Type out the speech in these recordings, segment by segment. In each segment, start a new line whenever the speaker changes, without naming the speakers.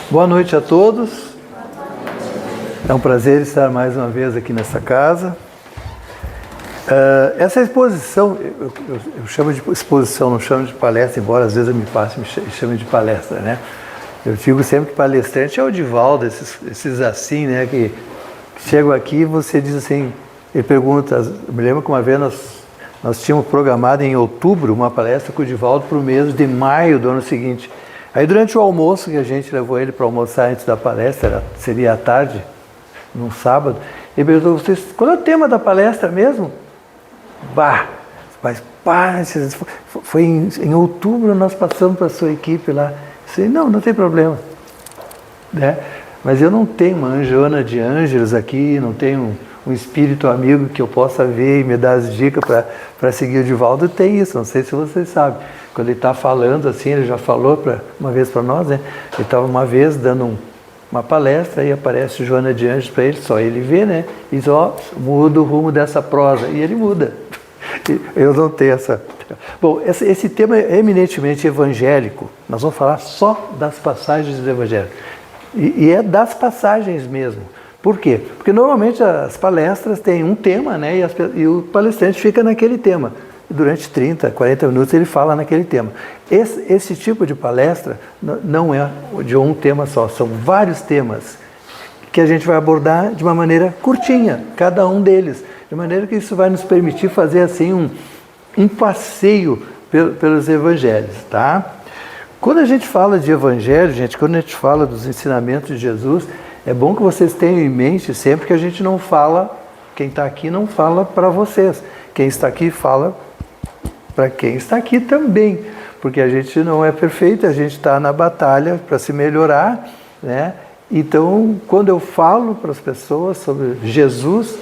Boa noite a todos. É um prazer estar mais uma vez aqui nessa casa. Essa exposição, eu chamo de exposição, não chamo de palestra, embora às vezes eu me passe e me chame de palestra, né? Eu digo sempre que palestrante é o Divaldo, esses assim, né, que chegam aqui e você diz assim, ele pergunta, eu me lembro que uma vez nós tínhamos programado em outubro uma palestra com o Divaldo para o mês de maio do ano seguinte. Aí durante o almoço, que a gente levou ele para almoçar antes da palestra, seria à tarde, num sábado, ele perguntou, vocês, qual é o tema da palestra mesmo? Mas foi em outubro, nós passamos para a sua equipe lá. Eu disse, não tem problema. Né? Mas eu não tenho uma anjona de ângelos aqui, não tenho um espírito amigo que eu possa ver e me dar as dicas para seguir o Divaldo. Tem isso, não sei se vocês sabem. Quando ele está falando assim, ele já falou uma vez para nós, né? Ele estava uma vez dando uma palestra e aparece Joana de Anjos para ele, só ele vê, né? E diz, muda o rumo dessa prosa. E ele muda. Eu não tenho essa... Bom, esse tema é eminentemente evangélico. Nós vamos falar só das passagens do Evangelho. E é das passagens mesmo. Por quê? Porque normalmente as palestras têm um tema, né? E o palestrante fica naquele tema. Durante 30, 40 minutos ele fala naquele tema. Esse tipo de palestra não é de um tema só, são vários temas que a gente vai abordar de uma maneira curtinha, cada um deles. De maneira que isso vai nos permitir fazer assim um passeio pelos evangelhos, tá? Quando a gente fala de evangelho, gente, quando a gente fala dos ensinamentos de Jesus, é bom que vocês tenham em mente sempre que a gente não fala, quem está aqui não fala para vocês. Quem está aqui fala para quem está aqui também, porque a gente não é perfeito, a gente está na batalha para se melhorar, né? Então, quando eu falo para as pessoas sobre Jesus,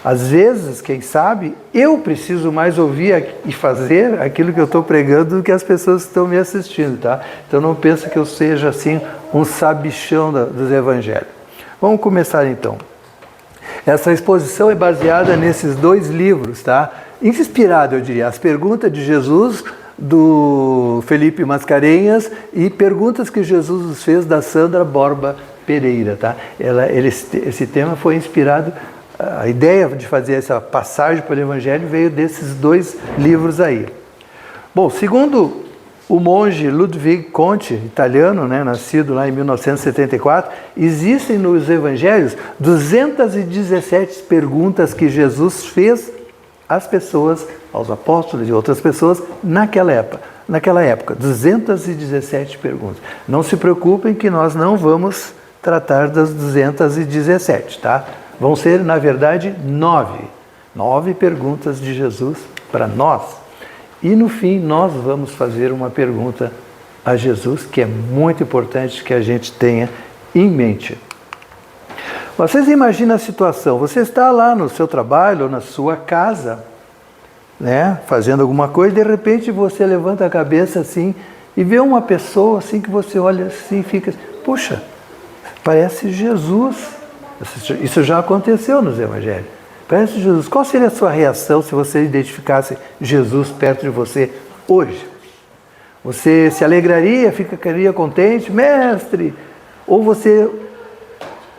às vezes, quem sabe, eu preciso mais ouvir e fazer aquilo que eu estou pregando do que as pessoas que estão me assistindo, tá? Então não pensa que eu seja assim um sabichão dos evangelhos. Vamos começar então. Essa exposição é baseada nesses dois livros, tá? Inspirado, eu diria, as perguntas de Jesus, do Felipe Mascarenhas e perguntas que Jesus nos fez da Sandra Borba Pereira, tá? Esse tema foi inspirado, a ideia de fazer essa passagem pelo Evangelho veio desses dois livros aí. Bom, segundo o monge Ludwig Conte, italiano, né, nascido lá em 1974, existem nos Evangelhos 217 perguntas que Jesus fez às pessoas, aos apóstolos e outras pessoas naquela época, 217 perguntas. Não se preocupem que nós não vamos tratar das 217, tá? Vão ser, na verdade, 9 perguntas de Jesus para nós. E no fim nós vamos fazer uma pergunta a Jesus que é muito importante que a gente tenha em mente. Vocês imaginam a situação, você está lá no seu trabalho ou na sua casa, né, fazendo alguma coisa, e de repente você levanta a cabeça assim e vê uma pessoa assim que você olha assim e fica, puxa, parece Jesus. Isso já aconteceu nos evangelhos. Parece Jesus. Qual seria a sua reação se você identificasse Jesus perto de você hoje? Você se alegraria, ficaria contente, mestre? Ou você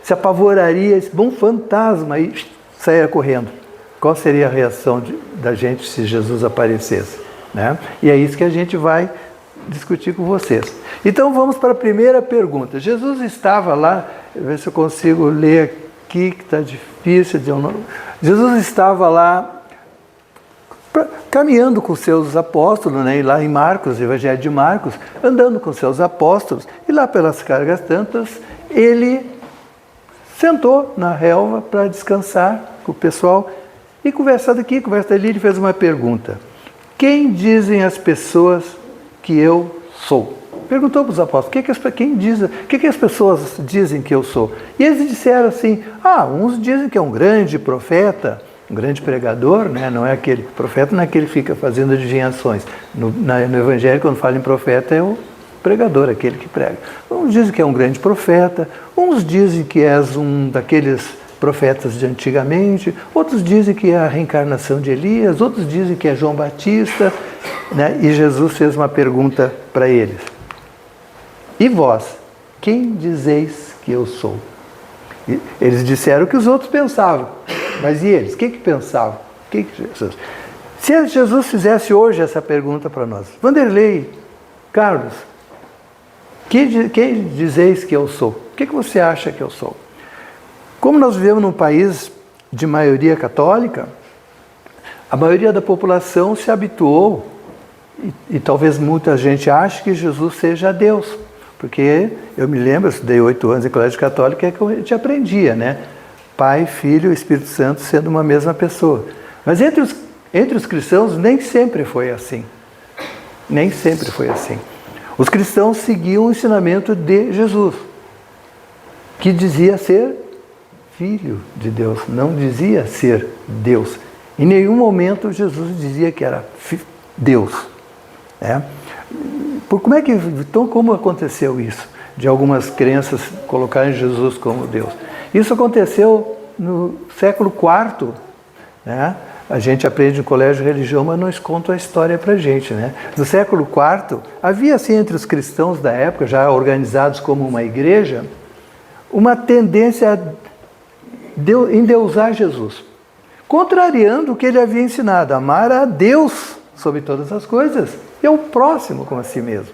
se apavoraria, esse bom fantasma, e saia correndo? Qual seria a reação da gente se Jesus aparecesse? Né? E é isso que a gente vai discutir com vocês. Então vamos para a primeira pergunta. Jesus estava lá, ver se eu consigo ler aqui, que está difícil. Jesus estava lá caminhando com seus apóstolos, né? E lá em Marcos, Evangelho de Marcos, andando com seus apóstolos, e lá pelas cargas tantas, ele sentou na relva para descansar com o pessoal, e conversa daqui, conversa ali, ele fez uma pergunta. Quem dizem as pessoas que eu sou? Perguntou para os apóstolos, o que as pessoas dizem que eu sou? E eles disseram assim, uns dizem que é um grande profeta, um grande pregador, né? Não é aquele profeta, não é aquele que fica fazendo adivinhações. No Evangelho, quando fala em profeta, é o pregador, aquele que prega. Uns dizem que é um grande profeta, uns dizem que és um daqueles profetas de antigamente, outros dizem que é a reencarnação de Elias, outros dizem que é João Batista, né? E Jesus fez uma pergunta para eles. E vós, quem dizeis que eu sou? E eles disseram o que os outros pensavam. Mas e eles? O que pensavam? Se Jesus fizesse hoje essa pergunta para nós, Vanderlei, Carlos, quem dizeis que eu sou? O que você acha que eu sou? Como nós vivemos num país de maioria católica, a maioria da população se habituou, e talvez muita gente ache que Jesus seja Deus. Porque eu me lembro, eu estudei 8 anos em colégio católico, é que a gente aprendia, né? Pai, Filho e Espírito Santo sendo uma mesma pessoa. Mas entre os cristãos nem sempre foi assim. Nem sempre foi assim. Os cristãos seguiam o ensinamento de Jesus, que dizia ser Filho de Deus, não dizia ser Deus. Em nenhum momento Jesus dizia que era Deus. Né? Então, como aconteceu isso? De algumas crenças colocarem Jesus como Deus. Isso aconteceu no século IV. Né? A gente aprende no colégio de religião, mas não conta a história para a gente. Né? No século IV, havia assim entre os cristãos da época, já organizados como uma igreja, uma tendência a endeusar Jesus, contrariando o que ele havia ensinado, amar a Deus sobre todas as coisas e ao próximo como a si mesmo.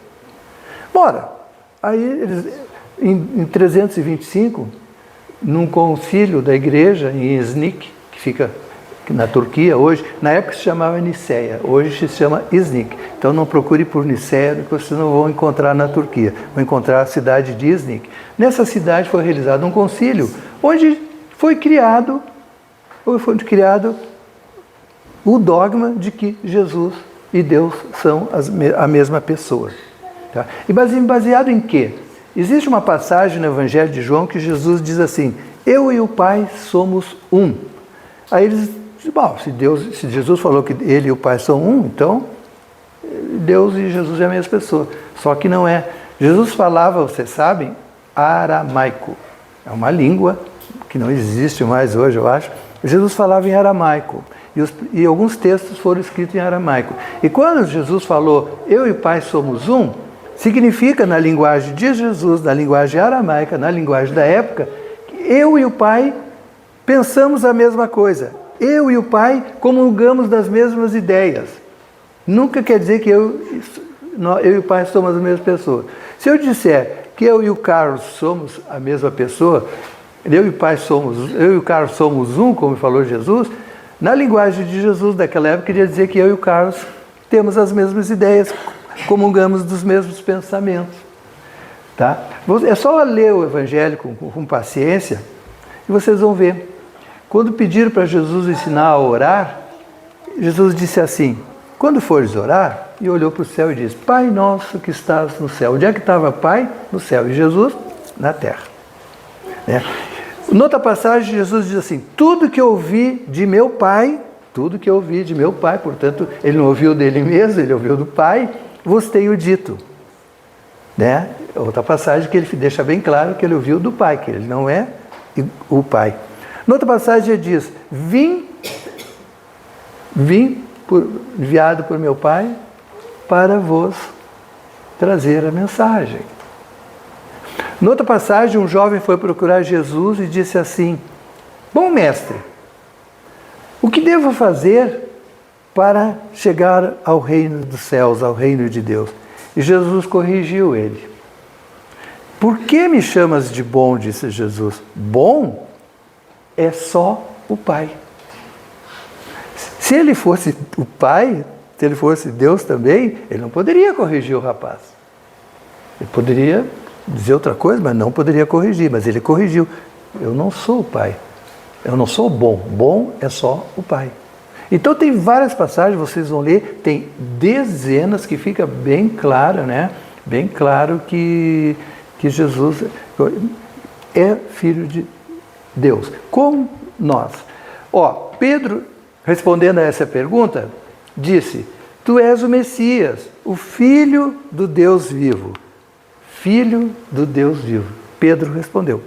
Bora, aí eles, em 325, num concílio da igreja em Iznik, que fica na Turquia hoje, na época se chamava Niceia, hoje se chama Iznik. Então não procure por Niceia, porque vocês não vão encontrar na Turquia, vão encontrar a cidade de Iznik. Nessa cidade foi realizado um concílio, onde foi criado o dogma de que Jesus e Deus são a mesma pessoa. Tá? E baseado em quê? Existe uma passagem no Evangelho de João que Jesus diz assim: eu e o Pai somos um. Aí eles dizem, bom, se Jesus falou que ele e o Pai são um, então Deus e Jesus é a mesma pessoa. Só que não é. Jesus falava, vocês sabem, aramaico. É uma língua que não existe mais hoje, eu acho. Jesus falava em aramaico. E alguns textos foram escritos em aramaico. E quando Jesus falou, eu e o Pai somos um, significa na linguagem de Jesus, na linguagem aramaica, na linguagem da época, que eu e o Pai pensamos a mesma coisa. Eu e o Pai comungamos das mesmas ideias. Nunca quer dizer que eu e o Pai somos a mesma pessoa. Se eu disser que eu e o Carlos somos a mesma pessoa, eu e o Carlos somos um, como falou Jesus, na linguagem de Jesus daquela época, queria dizer que eu e o Carlos temos as mesmas ideias, comungamos dos mesmos pensamentos. Tá? É só ler o Evangelho com paciência e vocês vão ver. Quando pediram para Jesus ensinar a orar, Jesus disse assim, quando fores orar, e olhou para o céu e disse, Pai nosso que estás no céu. Onde é que estava Pai? No céu. E Jesus? Na terra. Né? Noutra passagem, Jesus diz assim, tudo que eu ouvi de meu Pai, portanto, ele não ouviu dele mesmo, ele ouviu do Pai, vos tenho dito. Né? Outra passagem que ele deixa bem claro que ele ouviu do Pai, que ele não é o Pai. Noutra passagem ele diz, vim enviado por meu Pai para vos trazer a mensagem. Noutra passagem, um jovem foi procurar Jesus e disse assim, bom mestre, o que devo fazer para chegar ao reino dos céus, ao reino de Deus? E Jesus corrigiu ele. Por que me chamas de bom, disse Jesus. Bom é só o Pai. Se ele fosse o Pai, se ele fosse Deus também, ele não poderia corrigir o rapaz. Ele poderia dizer outra coisa, mas não poderia corrigir. Mas ele corrigiu. Eu não sou o Pai. Eu não sou bom. Bom é só o Pai. Então tem várias passagens, vocês vão ler, tem dezenas que fica bem claro, né? Bem claro que Jesus é Filho de Deus. Como nós. Pedro, respondendo a essa pergunta, disse, tu és o Messias, o Filho do Deus vivo. Filho do Deus vivo. Pedro respondeu.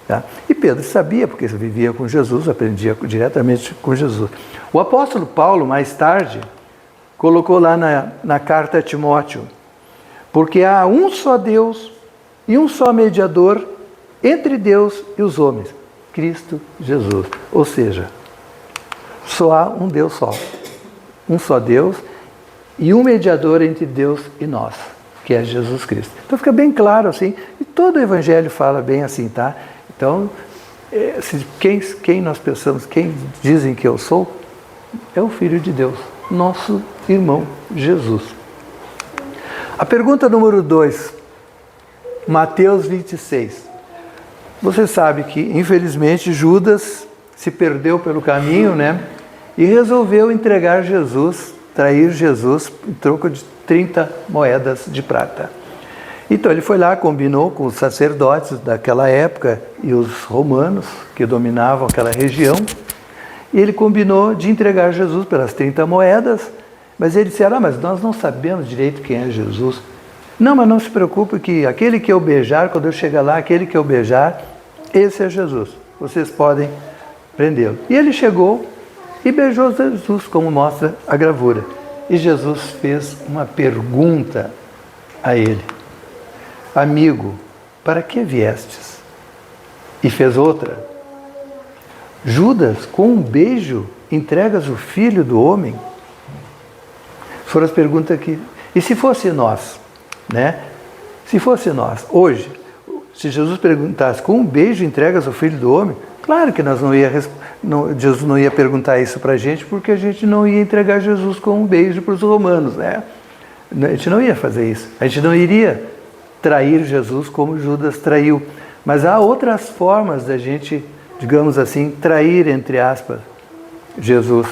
Tá? E Pedro sabia, porque vivia com Jesus, aprendia diretamente com Jesus. O apóstolo Paulo, mais tarde, colocou lá na carta a Timóteo, porque há um só Deus e um só mediador entre Deus e os homens, Cristo Jesus. Ou seja, só há um Deus só. Um só Deus e um mediador entre Deus e nós, que é Jesus Cristo. Então fica bem claro assim, e todo o Evangelho fala bem assim, tá? Então, quem nós pensamos, quem dizem que eu sou, é o Filho de Deus, nosso irmão Jesus. A pergunta número 2, Mateus 26. Você sabe que, infelizmente, Judas se perdeu pelo caminho, né? E resolveu entregar Jesus, trair Jesus, em troco de 30 moedas de prata. Então ele foi lá, combinou com os sacerdotes daquela época e os romanos que dominavam aquela região, e ele combinou de entregar Jesus pelas 30 moedas, mas eles disseram, mas nós não sabemos direito quem é Jesus. Não, mas não se preocupe que aquele que eu beijar, quando eu chegar lá, aquele que eu beijar, esse é Jesus. Vocês podem prendê-lo. E ele chegou e beijou Jesus, como mostra a gravura. E Jesus fez uma pergunta a ele. Amigo, para que viestes? E fez outra. Judas, com um beijo, entregas o Filho do Homem? Foram as perguntas aqui. E se fosse nós, né? Se fosse nós, hoje, se Jesus perguntasse, com um beijo entregas o Filho do Homem? Claro que Jesus não ia perguntar isso para a gente, porque a gente não ia entregar Jesus com um beijo para os romanos, né? A gente não ia fazer isso. A gente não iria trair Jesus como Judas traiu. Mas há outras formas da gente, digamos assim, trair, entre aspas, Jesus.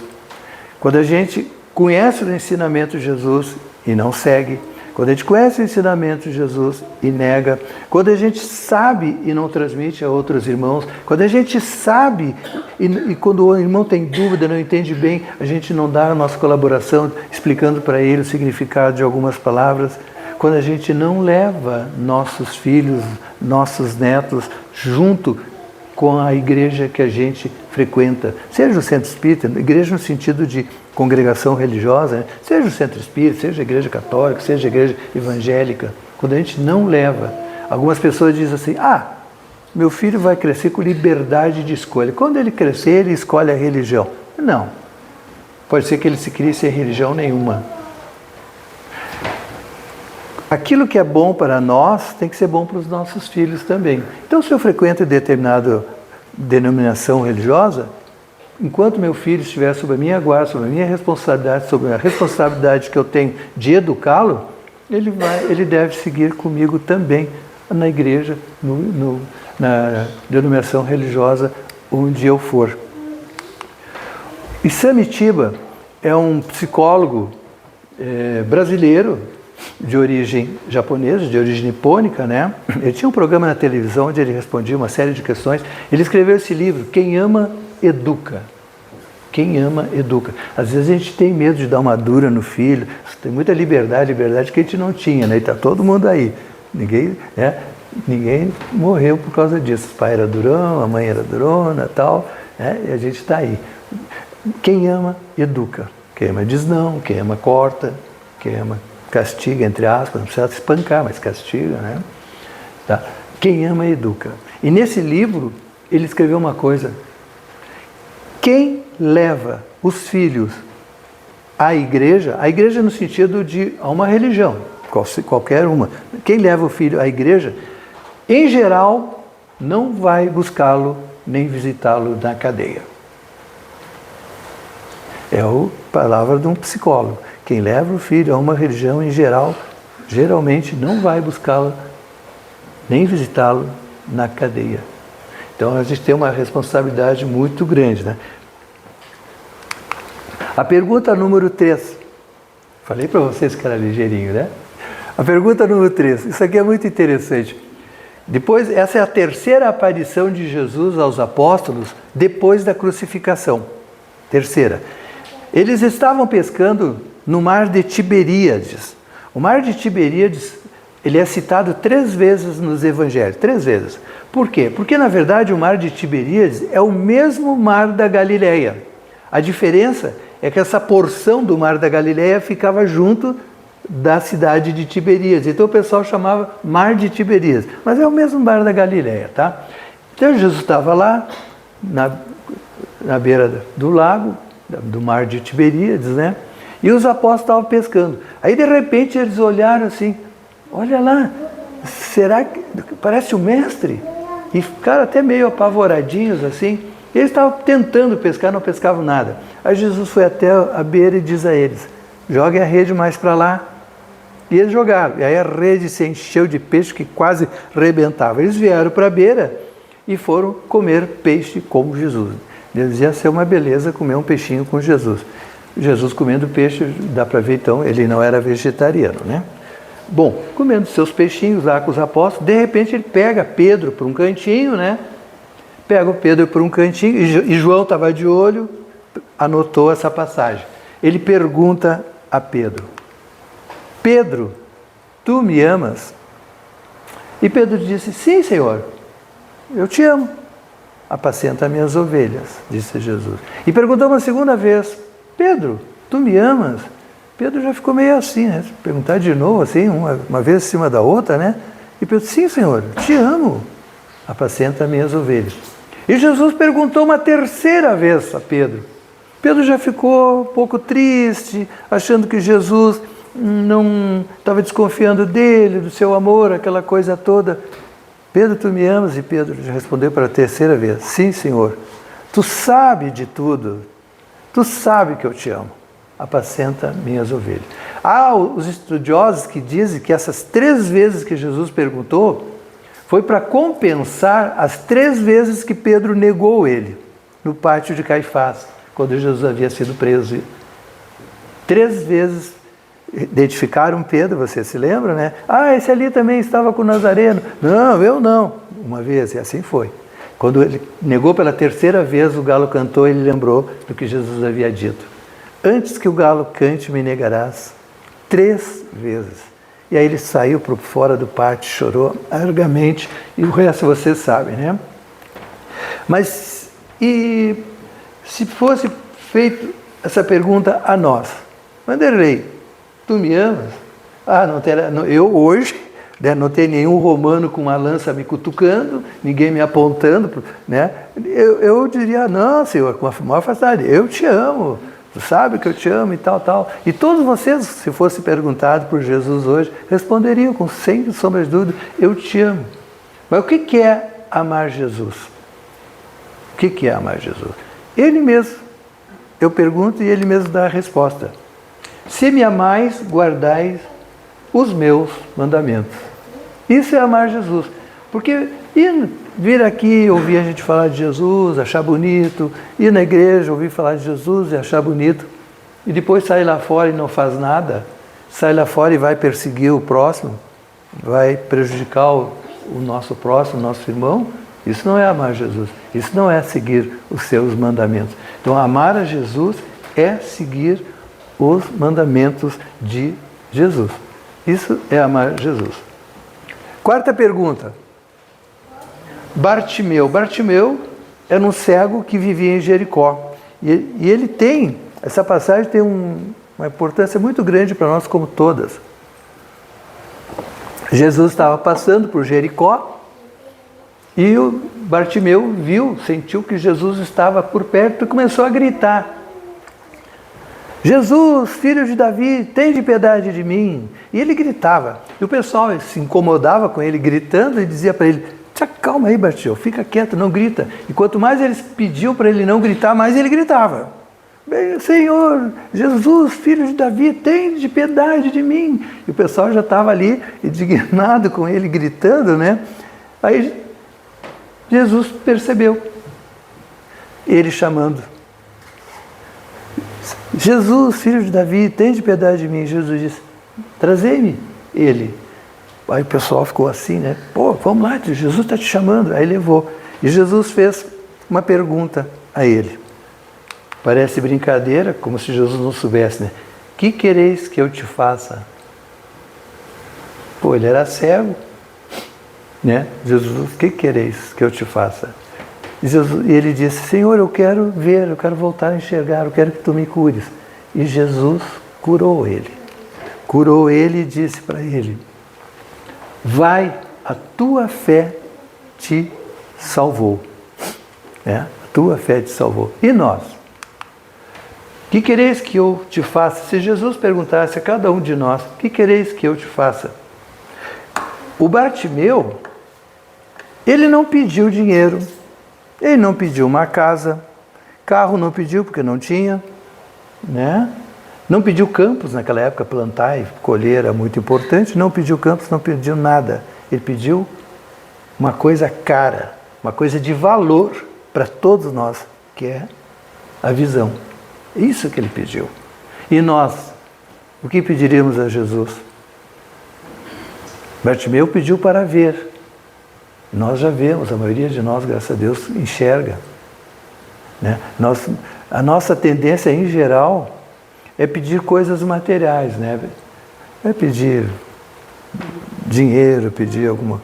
Quando a gente conhece o ensinamento de Jesus e não segue, quando a gente conhece o ensinamento de Jesus e nega, quando a gente sabe e não transmite a outros irmãos, quando a gente sabe e quando o irmão tem dúvida, não entende bem, a gente não dá a nossa colaboração explicando para ele o significado de algumas palavras, quando a gente não leva nossos filhos, nossos netos junto com a igreja que a gente frequenta, seja o centro espírita, igreja no sentido de congregação religiosa, né? Seja o centro espírita, seja a igreja católica, seja a igreja evangélica, quando a gente não leva, algumas pessoas dizem assim, meu filho vai crescer com liberdade de escolha, quando ele crescer ele escolhe a religião. Não, pode ser que ele se crie sem religião nenhuma. Aquilo que é bom para nós tem que ser bom para os nossos filhos também. Então, se eu frequento determinada denominação religiosa, enquanto meu filho estiver sob a minha guarda, sob a minha responsabilidade, sob a responsabilidade que eu tenho de educá-lo, ele deve seguir comigo também na igreja, na denominação religiosa onde eu for. Samitiba é um psicólogo brasileiro, de origem japonesa, de origem nipônica, né? Ele tinha um programa na televisão onde ele respondia uma série de questões. Ele escreveu esse livro, Quem Ama, Educa. Quem ama, educa. Às vezes a gente tem medo de dar uma dura no filho, tem muita liberdade que a gente não tinha, né? E está todo mundo aí. Ninguém morreu por causa disso. O pai era durão, a mãe era durona, tal, né? E a gente está aí. Quem ama, educa. Quem ama diz não, quem ama corta, quem ama castiga, entre aspas, não precisa espancar, mas castiga, né? Tá? Quem ama, educa. E nesse livro, ele escreveu uma coisa. Quem leva os filhos à igreja no sentido de a uma religião, qualquer uma, quem leva o filho à igreja, em geral, não vai buscá-lo nem visitá-lo na cadeia. É a palavra de um psicólogo. Quem leva o filho a uma religião, em geral, geralmente não vai buscá-lo, nem visitá-lo na cadeia. Então a gente tem uma responsabilidade muito grande, né? A pergunta número 3. Falei para vocês que era ligeirinho, né? A pergunta número 3. Isso aqui é muito interessante. Depois, essa é a terceira aparição de Jesus aos apóstolos depois da crucificação. Terceira. Eles estavam pescando no mar de Tiberíades. O mar de Tiberíades, ele é citado 3 vezes nos evangelhos, 3 vezes. Por quê? Porque, na verdade, o mar de Tiberíades é o mesmo mar da Galileia. A diferença é que essa porção do mar da Galileia ficava junto da cidade de Tiberíades. Então o pessoal chamava Mar de Tiberíades, mas é o mesmo mar da Galileia, tá? Então Jesus estava lá, na beira do lago, do mar de Tiberíades, né? E os apóstolos estavam pescando. Aí de repente eles olharam assim, olha lá, será que parece o mestre? E ficaram até meio apavoradinhos assim. Eles estavam tentando pescar, não pescavam nada. Aí Jesus foi até a beira e diz a eles, joguem a rede mais para lá. E eles jogaram. E aí a rede se encheu de peixe que quase rebentava. Eles vieram para a beira e foram comer peixe com Jesus. Eles ia ser uma beleza comer um peixinho com Jesus. Jesus comendo peixe, dá para ver então, ele não era vegetariano, né? Bom, comendo seus peixinhos lá com os apóstolos, de repente ele pega Pedro para um cantinho, né? Pega o Pedro para um cantinho, e João estava de olho, anotou essa passagem. Ele pergunta a Pedro, Pedro, tu me amas? E Pedro disse, sim, Senhor, eu te amo. Apacenta minhas ovelhas, disse Jesus. E perguntou uma segunda vez, Pedro, tu me amas? Pedro já ficou meio assim, né? Perguntar de novo, assim, uma vez em cima da outra, né? E Pedro, sim, Senhor, te amo. Apacenta minhas ovelhas. E Jesus perguntou uma terceira vez a Pedro. Pedro já ficou um pouco triste, achando que Jesus não estava desconfiando dele, do seu amor, aquela coisa toda. Pedro, tu me amas? E Pedro já respondeu para a terceira vez, sim, Senhor, tu sabe de tudo, tu sabe que eu te amo, apacenta minhas ovelhas. Há os estudiosos que dizem que essas 3 vezes que Jesus perguntou, foi para compensar as 3 vezes que Pedro negou ele, no pátio de Caifás, quando Jesus havia sido preso. 3 vezes identificaram Pedro, você se lembra, né? Ah, esse ali também estava com o Nazareno. Não, eu não. Uma vez, e assim foi. Quando ele negou pela 3ª vez, o galo cantou, ele lembrou do que Jesus havia dito. Antes que o galo cante, me negarás 3 vezes. E aí ele saiu para fora do pátio, chorou largamente, e o resto vocês sabem, né? Mas, e se fosse feita essa pergunta a nós, Vanderlei, tu me amas? Ah, eu hoje, né, não tenho nenhum romano com uma lança me cutucando, ninguém me apontando, né? Eu diria, não, Senhor, com a maior facilidade, eu te amo, tu sabe que eu te amo e tal, tal. E todos vocês, se fosse perguntado por Jesus hoje, responderiam com sem sombra de dúvida, eu te amo. Mas o que é amar Jesus? O que é amar Jesus? Ele mesmo, eu pergunto e ele mesmo dá a resposta. Se me amais, guardais os meus mandamentos. Isso é amar Jesus. Porque vir aqui, ouvir a gente falar de Jesus, achar bonito, ir na igreja, ouvir falar de Jesus e achar bonito, e depois sair lá fora e não faz nada, sai lá fora e vai perseguir o próximo, vai prejudicar o nosso próximo, o nosso irmão, isso não é amar Jesus, isso não é seguir os seus mandamentos. Então, amar a Jesus é seguir os mandamentos de Jesus. Isso é amar Jesus. 4ª pergunta. Bartimeu. Bartimeu era um cego que vivia em Jericó. E ele tem, essa passagem tem uma importância muito grande para nós, como todas. Jesus estava passando por Jericó e o Bartimeu sentiu que Jesus estava por perto e começou a gritar. Jesus, filho de Davi, tem de piedade de mim. E ele gritava. E o pessoal se incomodava com ele gritando e dizia para ele, calma aí, Bartimeu, fica quieto, não grita. E quanto mais eles pediam para ele não gritar, mais ele gritava. Senhor, Jesus, filho de Davi, tem de piedade de mim. E o pessoal já estava ali indignado com ele, gritando, né? Aí Jesus percebeu. Ele chamando. Jesus, filho de Davi, tem de piedade de mim. Jesus disse, trazei-me ele. Aí o pessoal ficou assim, né? Pô, vamos lá, Jesus está te chamando. Aí levou. E Jesus fez uma pergunta a ele. Parece brincadeira, como se Jesus não soubesse, né? Que quereis que eu te faça? Pô, ele era cego, né? Jesus, que quereis que eu te faça? E ele disse, Senhor, eu quero ver, eu quero voltar a enxergar, eu quero que tu me cures. E Jesus curou ele. curou ele e disse para ele: vai, a tua fé te salvou. A tua fé te salvou. E nós? Que quereis que eu te faça? Se Jesus perguntasse a cada um de nós: que quereis que eu te faça? O Bartimeu, ele não pediu dinheiro, ele não pediu uma casa, carro não pediu porque não tinha, né? Não pediu campos naquela época, plantar e colher era muito importante, não pediu campos, não pediu nada. Ele pediu uma coisa cara, uma coisa de valor para todos nós, que é a visão. Isso que ele pediu. E nós, o que pediríamos a Jesus? Bartimeu pediu para ver. Nós já vemos, a maioria de nós, graças a Deus, enxerga. Né? A nossa tendência, em geral, é pedir coisas materiais, né? É pedir dinheiro, pedir alguma...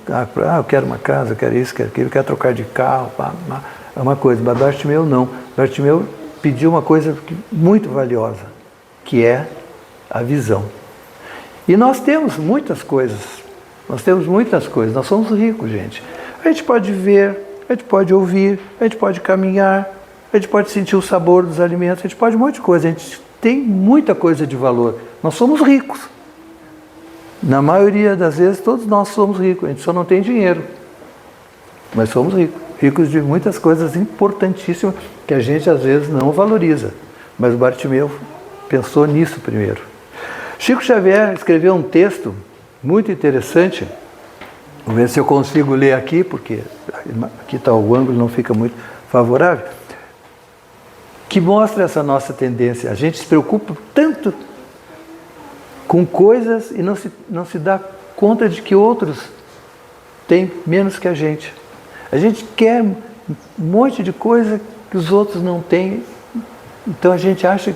eu quero uma casa, eu quero isso, quero aquilo, eu quero trocar de carro, é uma coisa. Mas Bartimeu não. Bartimeu pediu uma coisa muito valiosa, que é a visão. E nós temos muitas coisas. Nós somos ricos, gente. A gente pode ver, a gente pode ouvir, a gente pode caminhar, a gente pode sentir o sabor dos alimentos, a gente pode um monte de coisa. A gente tem muita coisa de valor. Nós somos ricos. Na maioria das vezes, todos nós somos ricos. A gente só não tem dinheiro. Mas somos ricos. Ricos de muitas coisas importantíssimas que a gente, às vezes, não valoriza. Mas o Bartimeu pensou nisso primeiro. Chico Xavier escreveu um texto muito interessante. Vou ver se eu consigo ler aqui, porque aqui está o ângulo, não fica muito favorável. Que mostra essa nossa tendência. A gente se preocupa tanto com coisas e não se dá conta de que outros têm menos que a gente. A gente quer um monte de coisa que os outros não têm. Então a gente acha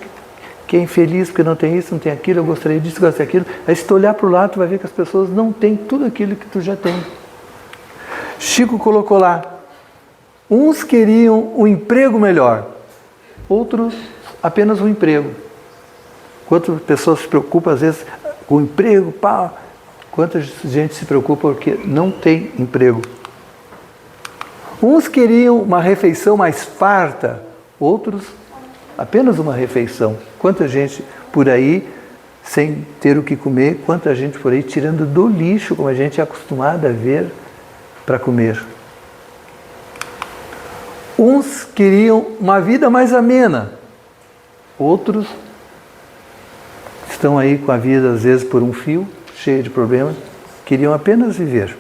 que é infeliz porque não tem isso, não tem aquilo, eu gostaria disso, eu gostaria daquilo. Aí se tu olhar para o lado, tu vai ver que as pessoas não têm tudo aquilo que tu já tem. Chico colocou lá: uns queriam um emprego melhor, outros apenas um emprego. Quantas pessoas se preocupam às vezes com o emprego, quanta gente se preocupa porque não tem emprego. Uns queriam uma refeição mais farta, outros apenas uma refeição. Quanta gente por aí sem ter o que comer, quanta gente por aí tirando do lixo, como a gente é acostumado a ver, para comer. Uns queriam uma vida mais amena, outros estão aí com a vida às vezes por um fio, cheia de problemas, queriam apenas viver.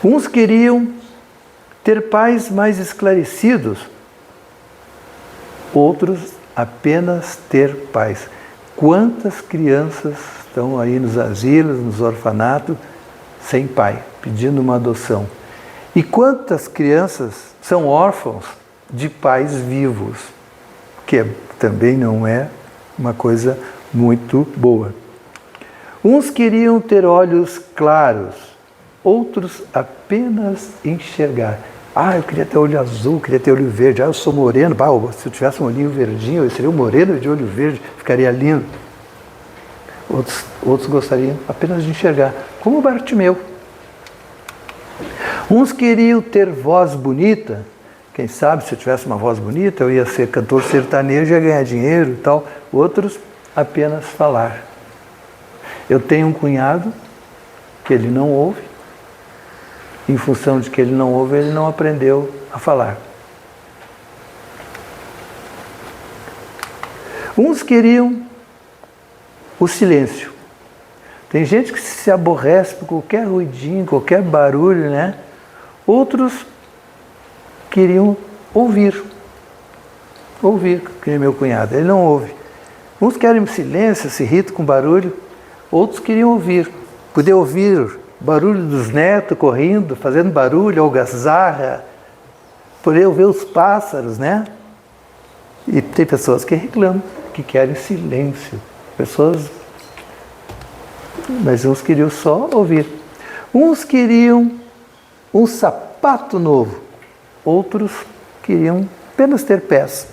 Uns queriam ter pais mais esclarecidos, outros apenas ter pais. Quantas crianças estão aí nos asilos, nos orfanatos, sem pai, pedindo uma adoção? E quantas crianças são órfãos de pais vivos, que também não é uma coisa muito boa. Uns queriam ter olhos claros, outros apenas enxergar. Eu queria ter olho azul, queria ter olho verde. Eu sou moreno. Se eu tivesse um olhinho verdinho, eu seria um moreno de olho verde, ficaria lindo. Outros gostariam apenas de enxergar, como o Bartimeu. Uns queriam ter voz bonita. Quem sabe, se eu tivesse uma voz bonita, eu ia ser cantor sertanejo, ia ganhar dinheiro e tal. Outros, apenas falar. Eu tenho um cunhado que ele não ouve. Em função de que ele não ouve, ele não aprendeu a falar. Uns queriam o silêncio. Tem gente que se aborrece por qualquer ruidinho, qualquer barulho, né? Outros queriam ouvir. Ouvir, que nem meu cunhado, ele não ouve. Uns querem silêncio, se irritam com barulho. Outros queriam ouvir. Poder ouvir barulho dos netos correndo, fazendo barulho, algazarra, poder ouvir os pássaros, né? E tem pessoas que reclamam, que querem silêncio. Mas uns queriam só ouvir. Uns queriam um sapato novo, outros queriam apenas ter pés.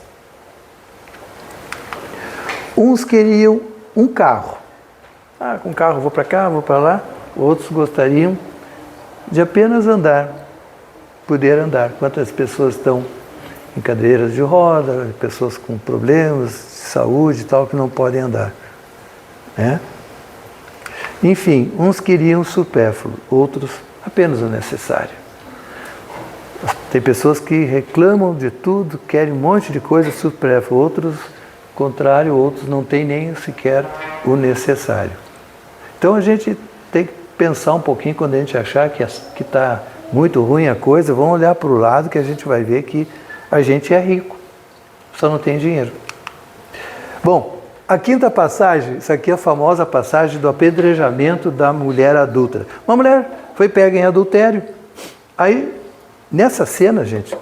Uns queriam um carro. Com um carro vou para cá, vou para lá. Outros gostariam de apenas andar, poder andar. Quantas pessoas estão em cadeiras de roda, pessoas com problemas de saúde e tal, que não podem andar. Né? Enfim, uns queriam o supérfluo, outros apenas o necessário. Tem pessoas que reclamam de tudo, querem um monte de coisa supérflua, outros, ao contrário, outros não têm nem sequer o necessário. Então a gente tem que pensar um pouquinho quando a gente achar que está muito ruim a coisa, vamos olhar para o lado que a gente vai ver que a gente é rico, só não tem dinheiro. Bom, a quinta passagem, isso aqui é a famosa passagem do apedrejamento da mulher adúltera. Uma mulher foi pega em adultério. Aí, nessa cena, gente,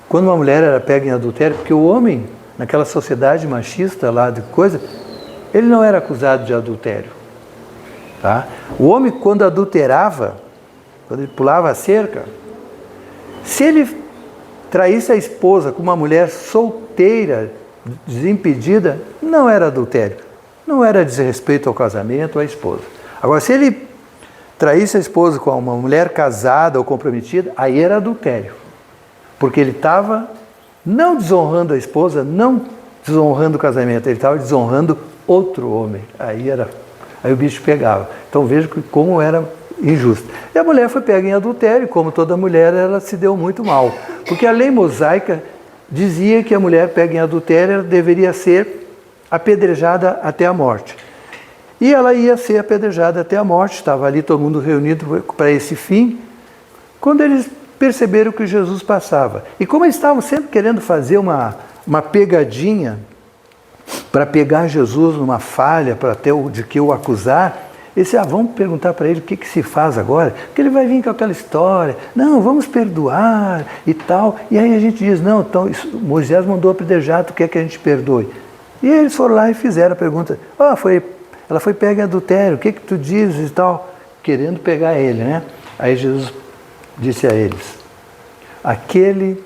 quando uma mulher era pega em adultério, porque o homem, naquela sociedade machista lá de coisa, ele não era acusado de adultério. Tá? O homem, quando adulterava, quando ele pulava a cerca, se ele traísse a esposa com uma mulher solteira, desimpedida, não era adultério. Não era desrespeito ao casamento, à esposa. Agora, se ele traísse a esposa com uma mulher casada ou comprometida, aí era adultério. Porque ele estava não desonrando a esposa, não desonrando o casamento, ele estava desonrando outro homem. Aí o bicho pegava. Então veja como era injusto. E a mulher foi pega em adultério, como toda mulher, ela se deu muito mal. Porque a lei mosaica dizia que a mulher pega em adultério ela deveria ser apedrejada até a morte. E ela ia ser apedrejada até a morte, estava ali todo mundo reunido para esse fim, quando eles perceberam que Jesus passava. E como eles estavam sempre querendo fazer uma pegadinha para pegar Jesus numa falha, para ter de que o acusar, eles disseram, vamos perguntar para ele o que se faz agora, porque ele vai vir com aquela história, não, vamos perdoar e tal. E aí a gente diz, não, então Moisés mandou apedrejar, tu quer que a gente perdoe? E eles foram lá e fizeram a pergunta, ela foi pega em adultério, o que tu dizes e tal, querendo pegar ele, né? Aí Jesus disse a eles, aquele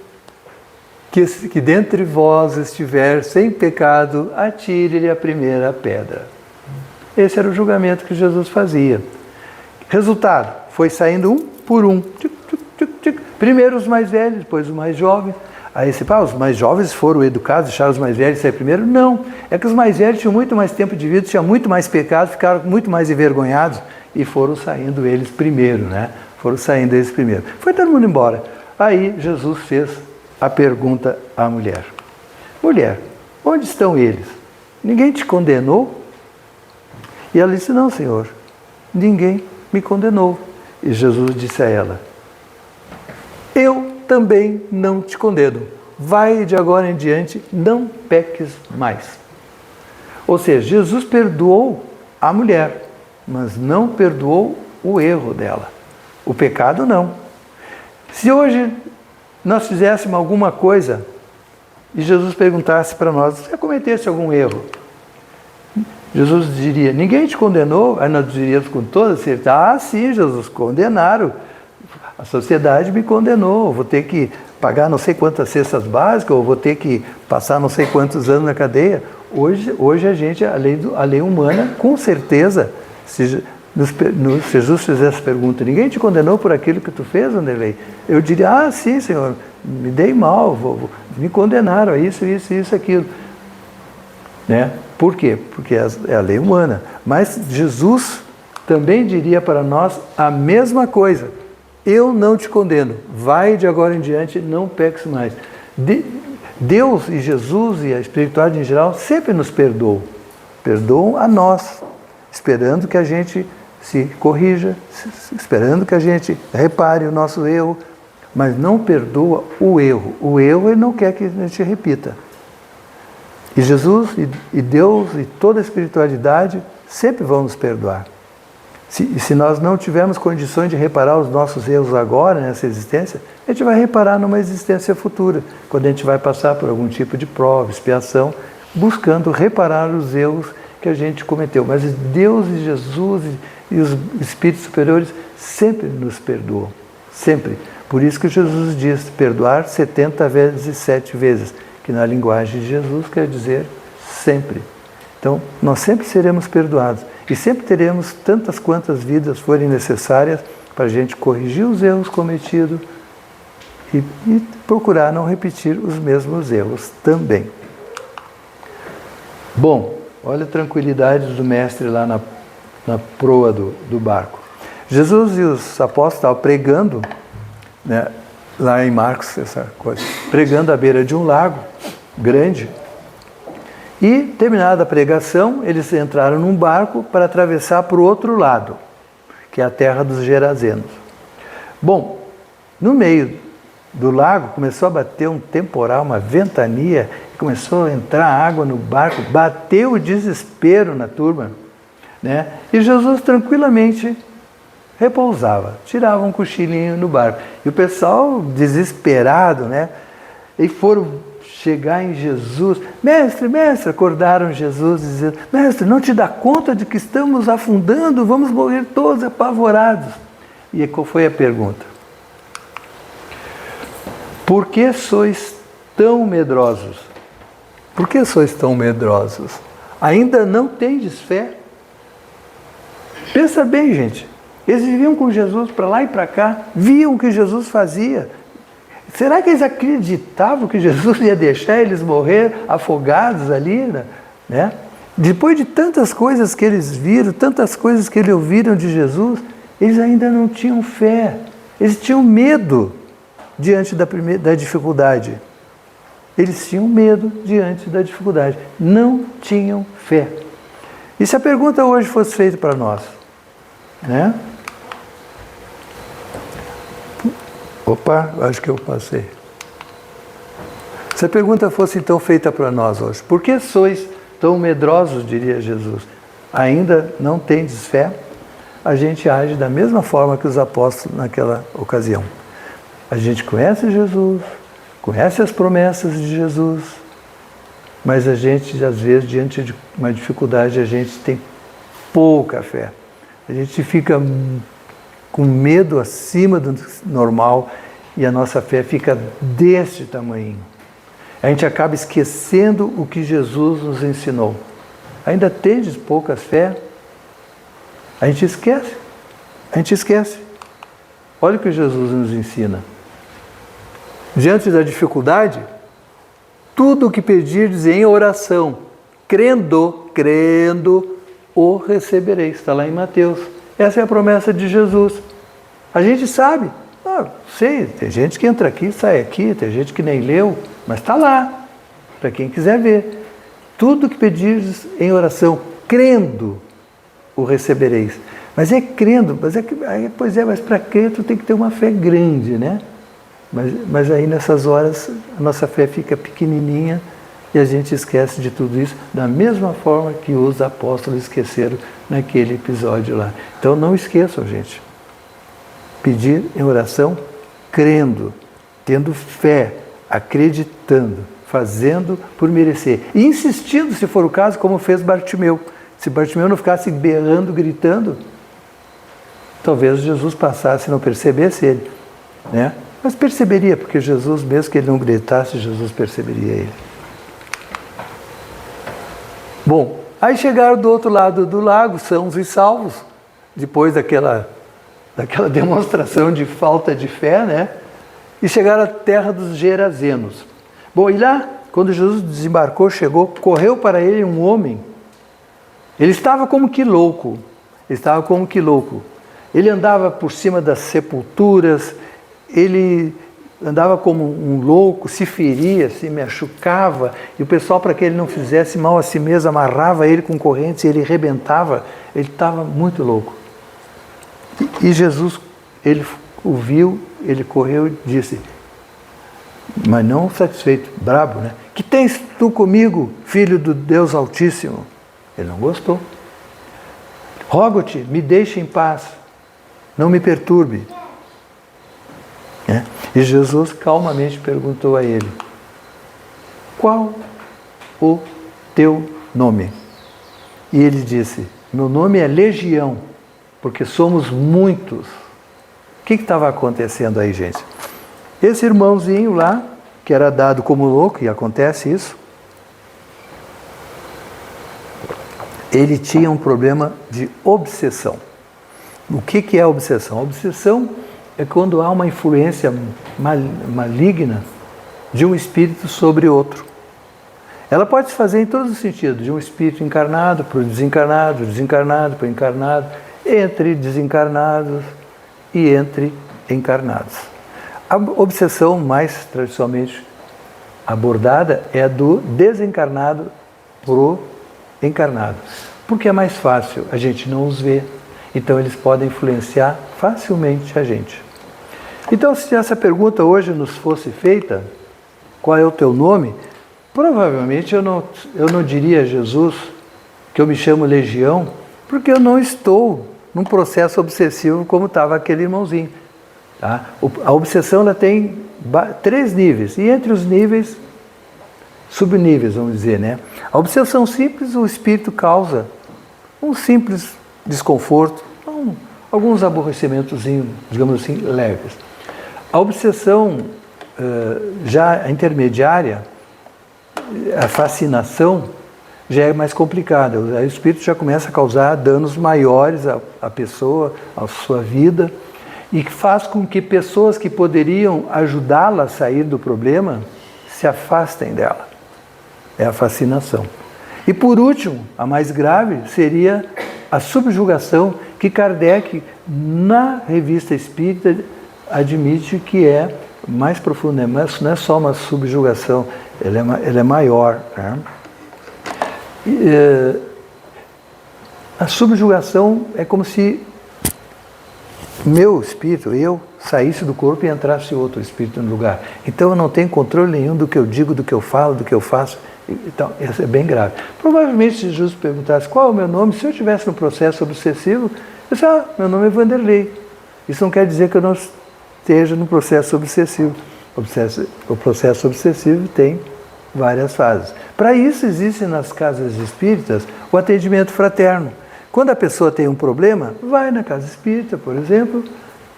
que dentre vós estiver sem pecado, atire-lhe a primeira pedra. Esse era o julgamento que Jesus fazia. Resultado, foi saindo um por um. Primeiro os mais velhos, depois os mais jovens. Aí os mais jovens foram educados, deixaram os mais velhos sair primeiro? Não. É que os mais velhos tinham muito mais tempo de vida, tinham muito mais pecado, ficaram muito mais envergonhados e foram saindo eles primeiro, né? Foram saindo eles primeiro. Foi todo mundo embora. Aí Jesus fez a pergunta à mulher. Mulher, onde estão eles? Ninguém te condenou? E ela disse, não, Senhor, ninguém me condenou. E Jesus disse a ela, eu também não te condeno. Vai de agora em diante, não peques mais. Ou seja, Jesus perdoou a mulher, mas não perdoou o erro dela. O pecado não. Se hoje nós fizéssemos alguma coisa e Jesus perguntasse para nós, você cometesse algum erro? Jesus diria, ninguém te condenou? Aí nós diríamos com toda certeza, sim, Jesus, condenaram. A sociedade me condenou, vou ter que pagar não sei quantas cestas básicas, ou vou ter que passar não sei quantos anos na cadeia. Hoje a gente, a lei humana, com certeza, se Jesus fizesse essa pergunta, ninguém te condenou por aquilo que tu fez, Anderlei? Eu diria, sim, Senhor, me dei mal, me condenaram a isso, aquilo. Né? Por quê? Porque é a lei humana. Mas Jesus também diria para nós a mesma coisa. Eu não te condeno. Vai de agora em diante, não peques mais. Deus e Jesus e a espiritualidade em geral sempre nos perdoam. Perdoam a nós, esperando que a gente se corrija, esperando que a gente repare o nosso erro, mas não perdoa o erro. O erro ele não quer que a gente repita. E Jesus e Deus e toda a espiritualidade sempre vão nos perdoar. Se nós não tivermos condições de reparar os nossos erros agora, nessa existência, a gente vai reparar numa existência futura, quando a gente vai passar por algum tipo de prova, expiação, buscando reparar os erros que a gente cometeu. Mas Deus e Jesus e os espíritos superiores sempre nos perdoam, sempre. Por isso que Jesus diz, perdoar 70 vezes e 7 vezes, que na linguagem de Jesus quer dizer sempre. Então, nós sempre seremos perdoados e sempre teremos tantas quantas vidas forem necessárias para a gente corrigir os erros cometidos e procurar não repetir os mesmos erros também. Bom, olha a tranquilidade do mestre lá na proa do barco. Jesus e os apóstolos estavam pregando, né, lá em Marcos, essa coisa, pregando à beira de um lago grande. E, terminada a pregação, eles entraram num barco para atravessar para o outro lado, que é a terra dos Gerazenos. Bom, no meio do lago começou a bater um temporal, uma ventania, começou a entrar água no barco, bateu o desespero na turma, né? E Jesus tranquilamente repousava, tirava um cochilinho no barco. E o pessoal desesperado, né? E foram chegar em Jesus. Mestre, mestre, acordaram Jesus dizendo, mestre, não te dá conta de que estamos afundando, vamos morrer todos apavorados. E qual foi a pergunta? Por que sois tão medrosos? Por que sois tão medrosos? Ainda não tendes fé? Pensa bem, gente. Eles viviam com Jesus para lá e para cá, viam o que Jesus fazia. Será que eles acreditavam que Jesus ia deixar eles morrer afogados ali, né? Depois de tantas coisas que eles viram, tantas coisas que eles ouviram de Jesus, eles ainda não tinham fé. Eles tinham medo diante da dificuldade. Eles tinham medo diante da dificuldade. Não tinham fé. E se a pergunta hoje fosse feita para nós, né? Opa, acho que eu passei. Se a pergunta fosse então feita para nós hoje, por que sois tão medrosos, diria Jesus? Ainda não tendes fé? A gente age da mesma forma que os apóstolos naquela ocasião. A gente conhece Jesus, conhece as promessas de Jesus, mas a gente, às vezes, diante de uma dificuldade, a gente tem pouca fé. A gente fica com medo acima do normal e a nossa fé fica deste tamanho. A gente acaba esquecendo o que Jesus nos ensinou. Ainda tendes pouca fé? A gente esquece. A gente esquece. Olha o que Jesus nos ensina. Diante da dificuldade, tudo o que pedirdes em oração, crendo, o recebereis. Está lá em Mateus. Essa é a promessa de Jesus. A gente sabe. Sei, tem gente que entra aqui, sai aqui, tem gente que nem leu, mas está lá, para quem quiser ver. Tudo que pedires em oração, crendo, o recebereis. Mas é crendo, mas para crer tu tem que ter uma fé grande, né? Mas aí nessas horas a nossa fé fica pequenininha e a gente esquece de tudo isso da mesma forma que os apóstolos esqueceram naquele episódio lá. Então não esqueçam, gente. Pedir em oração, crendo, tendo fé, acreditando, fazendo por merecer. E insistindo, se for o caso, como fez Bartimeu. Se Bartimeu não ficasse berrando, gritando, talvez Jesus passasse e não percebesse ele, né? Mas perceberia, porque Jesus, mesmo que ele não gritasse, Jesus perceberia ele. Bom, aí chegaram do outro lado do lago, sãos e salvos, depois daquela demonstração de falta de fé, né? E chegaram à terra dos Gerazenos. Bom, e lá, quando Jesus desembarcou, chegou, correu para ele um homem. Ele estava como que louco. Ele andava por cima das sepulturas, ele andava como um louco, se feria, se machucava, e o pessoal, para que ele não fizesse mal a si mesmo, amarrava ele com correntes e ele rebentava. Ele estava muito louco. E Jesus, ele o viu, ele correu e disse, mas não satisfeito, brabo, né? Que tens tu comigo, filho do Deus Altíssimo? Ele não gostou. Rogo-te, me deixe em paz, não me perturbe. E Jesus calmamente perguntou a ele, qual o teu nome? E ele disse, meu nome é Legião, porque somos muitos. O que estava acontecendo aí, gente? Esse irmãozinho lá, que era dado como louco, e acontece isso, ele tinha um problema de obsessão. O que é obsessão? A obsessão é quando há uma influência maligna de um espírito sobre outro. Ela pode se fazer em todos os sentidos, de um espírito encarnado para o desencarnado, desencarnado para o encarnado, entre desencarnados e entre encarnados. A obsessão mais tradicionalmente abordada é a do desencarnado pro encarnado, porque é mais fácil, a gente não os vê, então eles podem influenciar facilmente a gente. Então, se essa pergunta hoje nos fosse feita, qual é o teu nome? Provavelmente eu não diria a Jesus que eu me chamo Legião, porque eu não estou num processo obsessivo como estava aquele irmãozinho. Tá? A obsessão ela tem 3 níveis, e entre os níveis, subníveis, vamos dizer, né? A obsessão simples, o espírito causa um simples desconforto, alguns aborrecimentos, digamos assim, leves. A obsessão já intermediária, a fascinação, já é mais complicada. Aí o espírito já começa a causar danos maiores à pessoa, à sua vida, e faz com que pessoas que poderiam ajudá-la a sair do problema se afastem dela. É a fascinação. E por último, a mais grave, seria a subjugação, que Kardec, na Revista Espírita, admite que é mais profunda, não é só uma subjugação, ela é maior. Né? A subjugação é como se meu espírito, eu, saísse do corpo e entrasse outro espírito no lugar. Então eu não tenho controle nenhum do que eu digo, do que eu falo, do que eu faço. Então, isso é bem grave. Provavelmente, se Jesus perguntasse qual é o meu nome, se eu estivesse no processo obsessivo, eu disse, meu nome é Vanderlei. Isso não quer dizer que eu não esteja no processo obsessivo. O processo obsessivo tem várias fases. Para isso, existe nas casas espíritas o atendimento fraterno. Quando a pessoa tem um problema, vai na casa espírita, por exemplo,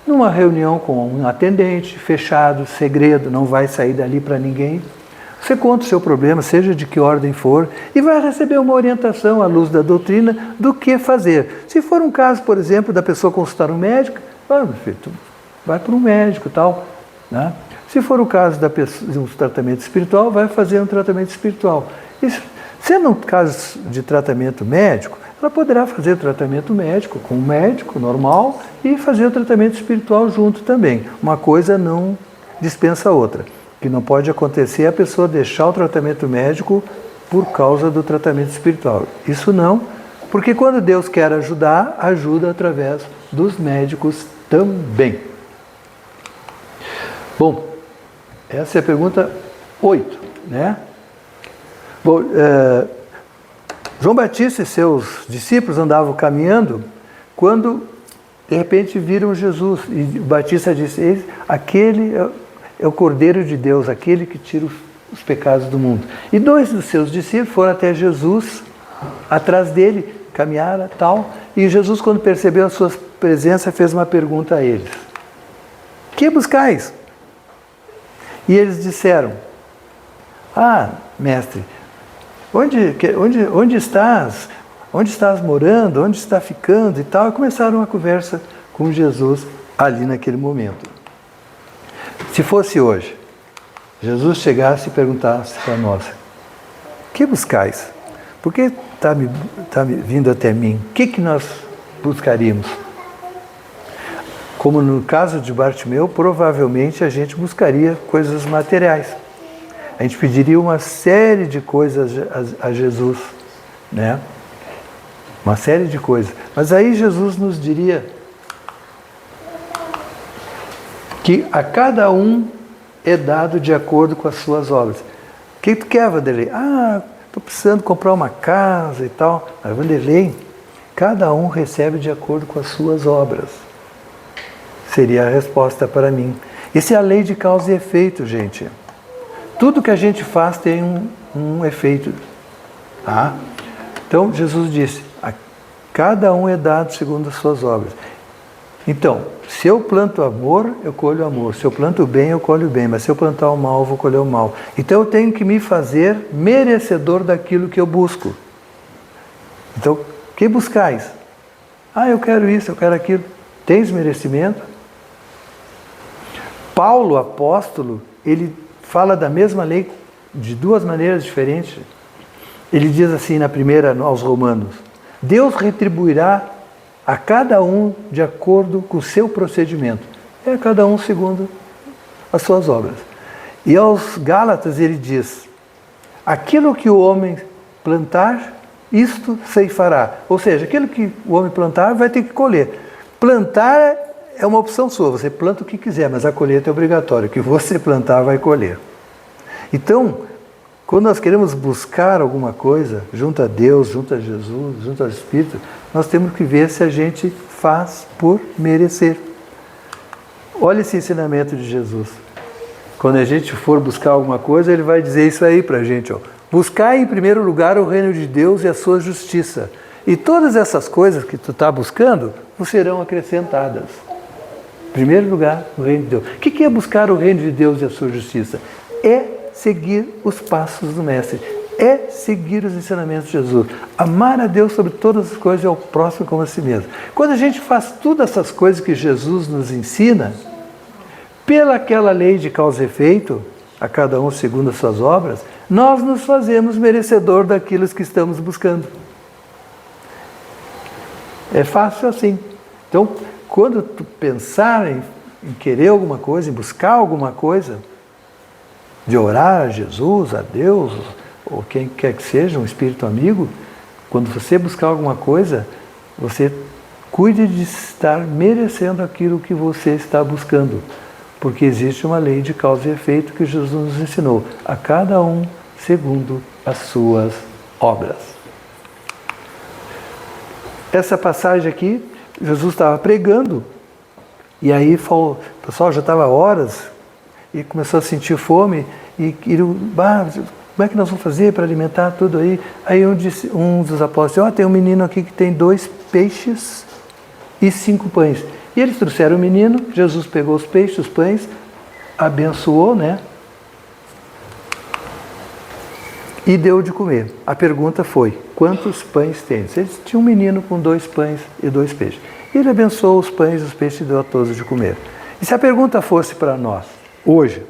numa reunião com um atendente, fechado, segredo, não vai sair dali para ninguém. Você conta o seu problema, seja de que ordem for, e vai receber uma orientação à luz da doutrina do que fazer. Se for um caso, por exemplo, da pessoa consultar um médico, meu filho, tu vai para um médico e tal. Né? Se for o caso de um tratamento espiritual, vai fazer um tratamento espiritual. Sendo um caso de tratamento médico, ela poderá fazer o tratamento médico com um médico normal e fazer o tratamento espiritual junto também. Uma coisa não dispensa a outra. O que não pode acontecer é a pessoa deixar o tratamento médico por causa do tratamento espiritual. Isso não, porque quando Deus quer ajudar, ajuda através dos médicos também. Bom, essa é a pergunta 8, né? Bom, João Batista e seus discípulos andavam caminhando quando, de repente, viram Jesus. E Batista disse, aquele é o Cordeiro de Deus, aquele que tira os pecados do mundo. E 2 dos seus discípulos foram até Jesus, atrás dele, caminharam tal. E Jesus, quando percebeu a sua presença, fez uma pergunta a eles. Que buscais? E eles disseram, mestre, onde estás? Onde estás morando? Onde está ficando? E tal. E começaram uma conversa com Jesus ali naquele momento. Se fosse hoje, Jesus chegasse e perguntasse para nós, que buscais? Por que está vindo até mim? O que nós buscaríamos? Como no caso de Bartimeu, provavelmente a gente buscaria coisas materiais. A gente pediria uma série de coisas a Jesus, né? Uma série de coisas. Mas aí Jesus nos diria que a cada um é dado de acordo com as suas obras. O que tu quer, Vanderlei? Estou precisando comprar uma casa e tal. Mas, Vanderlei, cada um recebe de acordo com as suas obras. Seria a resposta para mim. Isso é a lei de causa e efeito, gente. Tudo que a gente faz tem um efeito. Tá? Então, Jesus disse, cada um é dado segundo as suas obras. Então, se eu planto amor, eu colho amor. Se eu planto o bem, eu colho o bem. Mas se eu plantar o mal, eu vou colher o mal. Então eu tenho que me fazer merecedor daquilo que eu busco. Então, que buscais? Eu quero isso, eu quero aquilo. Tens merecimento? Paulo, apóstolo, ele fala da mesma lei de duas maneiras diferentes. Ele diz assim na primeira aos Romanos: Deus retribuirá a cada um de acordo com o seu procedimento. É a cada um segundo as suas obras. E aos Gálatas ele diz: aquilo que o homem plantar, isto ceifará. Ou seja, aquilo que o homem plantar vai ter que colher. Plantar é uma opção sua, você planta o que quiser, mas a colheita é obrigatória. O que você plantar vai colher. Então, quando nós queremos buscar alguma coisa, junto a Deus, junto a Jesus, junto ao Espírito, nós temos que ver se a gente faz por merecer. Olha esse ensinamento de Jesus. Quando a gente for buscar alguma coisa, ele vai dizer isso aí para a gente. Buscai em primeiro lugar o reino de Deus e a sua justiça. E todas essas coisas que tu está buscando, vos serão acrescentadas. Em primeiro lugar, o reino de Deus. O que é buscar o reino de Deus e a sua justiça? É seguir os passos do Mestre. É seguir os ensinamentos de Jesus. Amar a Deus sobre todas as coisas e ao próximo como a si mesmo. Quando a gente faz todas essas coisas que Jesus nos ensina, pela aquela lei de causa e efeito, a cada um segundo as suas obras, nós nos fazemos merecedor daquilo que estamos buscando. É fácil assim. Então, quando tu pensar em querer alguma coisa, em buscar alguma coisa, de orar a Jesus, a Deus, ou quem quer que seja, um espírito amigo, quando você buscar alguma coisa, você cuide de estar merecendo aquilo que você está buscando. Porque existe uma lei de causa e efeito que Jesus nos ensinou, a cada um segundo as suas obras. Essa passagem aqui, Jesus estava pregando, e aí o pessoal já estava horas, e começou a sentir fome, e como é que nós vamos fazer para alimentar tudo aí? Aí um dos apóstolos disse, tem um menino aqui que tem 2 peixes e 5 pães. E eles trouxeram o menino, Jesus pegou os peixes, os pães, abençoou, né? E deu de comer. A pergunta foi, quantos pães tem? Eles tinham um menino com 2 pães e 2 peixes. E ele abençoou os pães e os peixes e deu a todos de comer. E se a pergunta fosse para nós, hoje,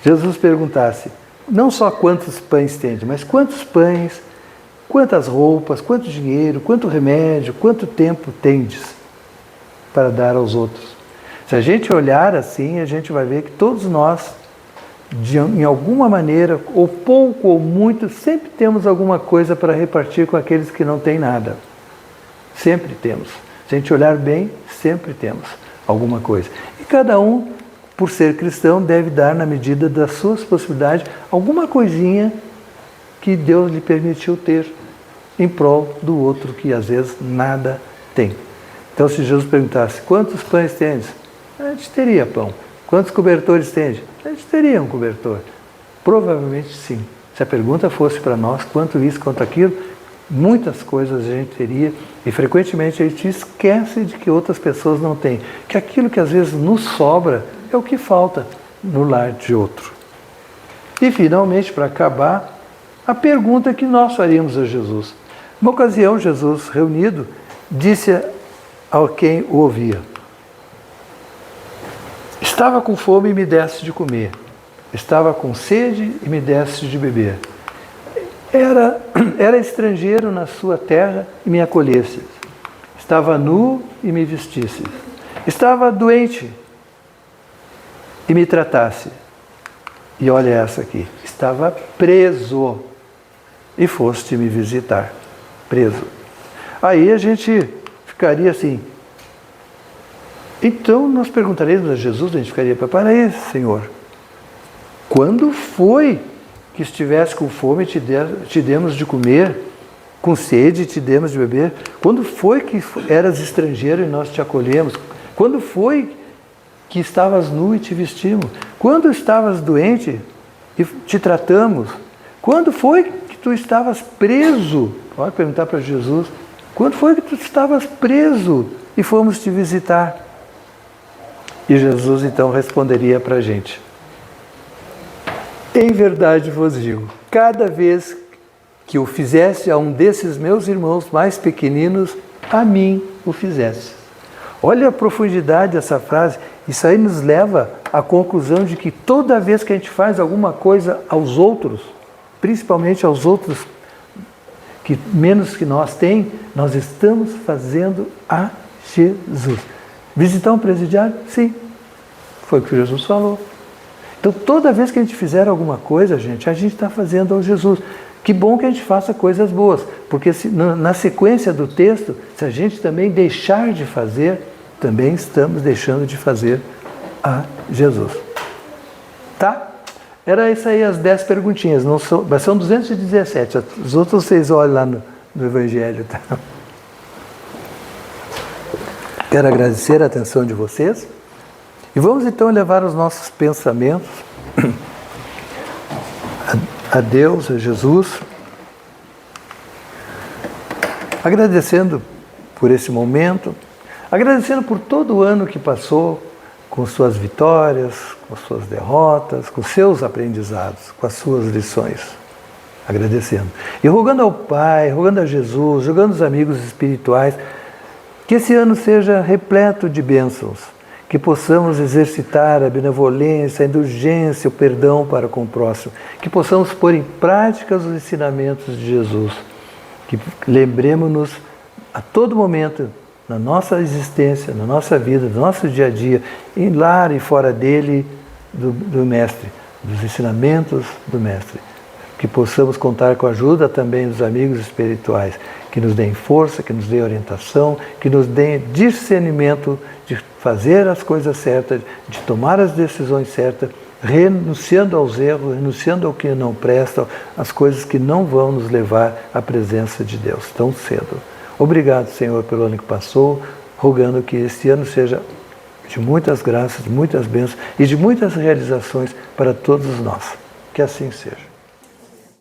Jesus perguntasse, não só quantos pães tende, mas quantos pães, quantas roupas, quanto dinheiro, quanto remédio, quanto tempo tendes para dar aos outros? Se a gente olhar assim, a gente vai ver que todos nós, em alguma maneira, ou pouco ou muito, sempre temos alguma coisa para repartir com aqueles que não têm nada. Sempre temos. Se a gente olhar bem, sempre temos alguma coisa. E cada um, por ser cristão, deve dar, na medida das suas possibilidades, alguma coisinha que Deus lhe permitiu ter em prol do outro que às vezes nada tem. Então, se Jesus perguntasse, quantos pães tendes? A gente teria pão. Quantos cobertores tende? A gente teria um cobertor. Provavelmente sim. Se a pergunta fosse para nós, quanto isso, quanto aquilo, muitas coisas a gente teria, e frequentemente a gente esquece de que outras pessoas não têm. Que aquilo que às vezes nos sobra é o que falta no lar de outro. E finalmente, para acabar, a pergunta que nós faríamos a Jesus. Uma ocasião, Jesus, reunido, disse a quem o ouvia, estava com fome e me deste de comer, estava com sede e me deste de beber, era estrangeiro na sua terra e me acolheste, estava nu e me vestisse, estava doente e me tratasse. E olha essa aqui, estava preso e foste me visitar. Preso. Aí a gente ficaria assim. Então nós perguntaríamos a Jesus, a gente ficaria, para aí, Senhor, quando foi que estivesse com fome e te demos de comer, com sede e te demos de beber? Quando foi que eras estrangeiro e nós te acolhemos? Quando foi que estavas nu e te vestimos? Quando estavas doente e te tratamos? Quando foi que tu estavas preso? Pode perguntar para Jesus. Quando foi que tu estavas preso e fomos te visitar? E Jesus então responderia para a gente. Em verdade vos digo, cada vez que o fizeste a um desses meus irmãos mais pequeninos, a mim o fizeste. Olha a profundidade dessa frase. Isso aí nos leva à conclusão de que toda vez que a gente faz alguma coisa aos outros, principalmente aos outros que menos que nós têm, nós estamos fazendo a Jesus. Visitar um presidiário? Sim. Foi o que Jesus falou. Então, toda vez que a gente fizer alguma coisa, a gente está fazendo ao Jesus. Que bom que a gente faça coisas boas, porque na sequência do texto, se a gente também deixar de fazer, também estamos deixando de fazer a Jesus. Tá? Era isso aí, as 10 perguntinhas, não são, mas são 217, os outros vocês olham lá no Evangelho. Tá? Quero agradecer a atenção de vocês e vamos então levar os nossos pensamentos a Deus, a Jesus, agradecendo por esse momento, agradecendo por todo o ano que passou, com suas vitórias, com suas derrotas, com seus aprendizados, com as suas lições. Agradecendo. E rogando ao Pai, rogando a Jesus, rogando aos amigos espirituais, que esse ano seja repleto de bênçãos, que possamos exercitar a benevolência, a indulgência, o perdão para com o próximo, que possamos pôr em prática os ensinamentos de Jesus, que lembremos-nos a todo momento, na nossa existência, na nossa vida, no nosso dia a dia, em lar e fora dele, do Mestre, dos ensinamentos do Mestre. Que possamos contar com a ajuda também dos amigos espirituais, que nos deem força, que nos deem orientação, que nos deem discernimento de fazer as coisas certas, de tomar as decisões certas, renunciando aos erros, renunciando ao que não presta, às coisas que não vão nos levar à presença de Deus tão cedo. Obrigado, Senhor, pelo ano que passou, rogando que este ano seja de muitas graças, de muitas bênçãos e de muitas realizações para todos nós. Que assim seja.